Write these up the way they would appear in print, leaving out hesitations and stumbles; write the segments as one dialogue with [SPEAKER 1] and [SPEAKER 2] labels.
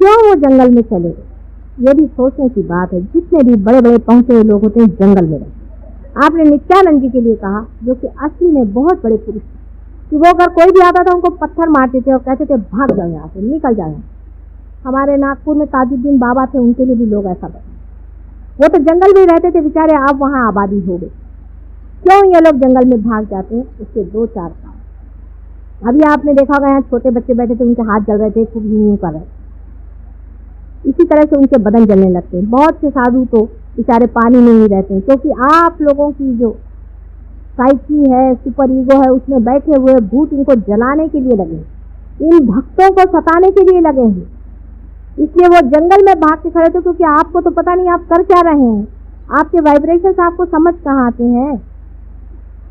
[SPEAKER 1] क्यों वो जंगल में चले गए? ये भी सोचने की बात है। जितने भी बड़े बड़े पहुंचे हुए लोग होते हैं जंगल में रहते। आपने नित्यानंद जी के लिए कहा, जो कि असली में बहुत बड़े पुरुष थे, कि वो अगर कोई भी आता था उनको पत्थर मारते थे और कहते थे भाग जाओ यहाँ से, निकल जाओ। हमारे नागपुर में ताजुद्दीन बाबा थे, उनके लिए भी लोग ऐसा बोलते। वो तो जंगल में रहते थे बेचारे, अब वहाँ आबादी हो गई। क्यों ये लोग जंगल में भाग जाते हैं? उसके 2-4 कारण। अभी आपने देखा होगा यहाँ छोटे बच्चे बैठे थे, उनके हाथ जल रहे थे, खूब यूं कर रहे थे। इसी तरह से उनके बदन जलने लगते हैं। बहुत से साधु तो बेचारे पानी में ही रहते हैं, क्योंकि आप लोगों की जो साइकी है, सुपर ईगो है, उसमें बैठे हुए भूत इनको जलाने के लिए लगे, इन भक्तों को सताने के लिए लगे हैं। इसलिए वो जंगल में भाग के खड़े थे, क्योंकि आपको तो पता नहीं आप कर क्या रहे हैं, आपके वाइब्रेशंस आपको समझ कहाँ आते हैं।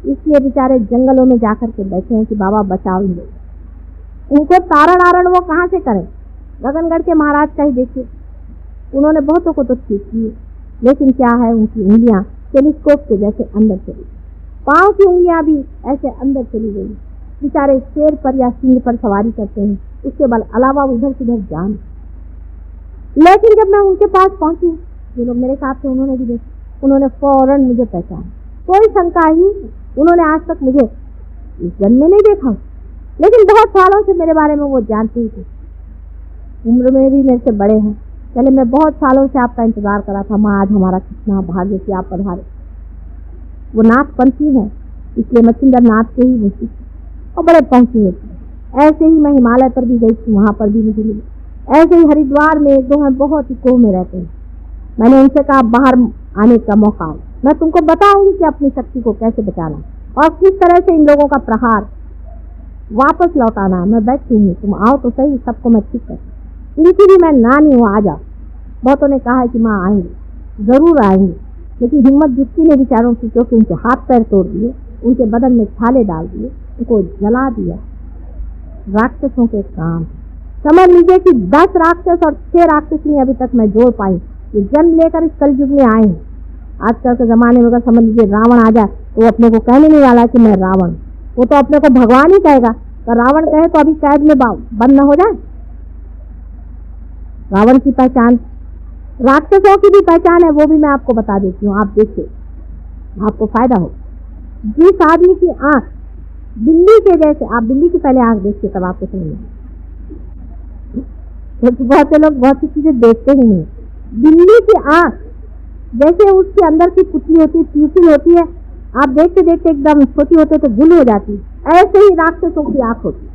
[SPEAKER 1] इसलिए बेचारे जंगलों में जाकर के बैठे हैं कि बाबा बचाओ इन लोग। उनको तारण आरण वो कहाँ से करें? गगनगढ़ के महाराज का ही देखिए, उन्होंने बहुतों को तो ठीक किए, लेकिन क्या है, उनकी उंगलियां टेलीस्कोप के जैसे अंदर चली, पाँव की उंगलियां भी ऐसे अंदर चली गई। बेचारे शेर पर या सिंह पर सवारी करते हैं, उसके बाद अलावा उधर से जान। लेकिन जब मैं उनके पास पहुंची, जो लोग मेरे साथ थे उन्होंने भी देखा, उन्होंने फौरन मुझे पहचाना, कोई शंका ही। उन्होंने आज तक मुझे इस जन्म में नहीं देखा, लेकिन बहुत सालों से मेरे बारे में वो जानती थी। उम्र में भी मेरे से बड़े हैं। चले, मैं बहुत सालों से आपका इंतजार करा था माँ, आज हमारा कितना भाग्य कि आप पधारे। वो नाथ पंथी है, इसलिए मच्छिंदर नाथ के ही मुझे और बड़े पंथी होती। ऐसे ही मैं हिमालय पर भी गई थी, वहाँ पर भी मुझे मिली। ऐसे ही हरिद्वार में 1-2 हैं, बहुत ही कोह में रहते हैं। मैंने उनसे कहा बाहर आने का मौका, मैं तुमको बताऊंगी कि अपनी शक्ति को कैसे बचाना और किस तरह से इन लोगों का प्रहार वापस लौटाना। मैं बैठी हूँ, तुम आओ तो सही, सबको मैं ठीक कर। इनकी भी मैं नानी हूँ, आ जाओ। बहुतों ने कहा है कि माँ आएंगे, जरूर आएंगे, लेकिन हिम्मत जुटती नहीं बेचारों की, क्योंकि उनके हाथ पैर तोड़ दिए, उनके बदन में छाले डाल दिए, उनको जला दिया। राक्षसों के काम समझ लीजिए कि 10 राक्षस और 6 राक्षसी अभी तक मैं जोड़ पाई, ये जन्म लेकर इस कलयुग में आए हैं। आजकल के जमाने में अगर समझ लीजिए रावण आ जाए तो वो अपने को कहने नहीं वाला कि मैं रावण, वो तो अपने को भगवान ही कहेगा। तो रावण कहे तो अभी कैद में बंद न हो जाए। रावण की पहचान, राक्षसों की भी पहचान है, वो भी मैं आपको बता देती हूँ, आप देखिए, आपको फायदा हो। जिस आदमी की आंख बिल्ली के जैसे, आप बिल्ली की पहले आंख देखिए तब आपको समझ में, क्योंकि बहुत से लोग बहुत सी चीजें देखते ही नहीं। बिल्ली की आंख जैसे उसके अंदर की पुतली होती है, प्यूपिल होती है, आप देखते देखते एकदम छोटी होते तो गुल हो जाती, ऐसे ही राक्षसों की आंख होती।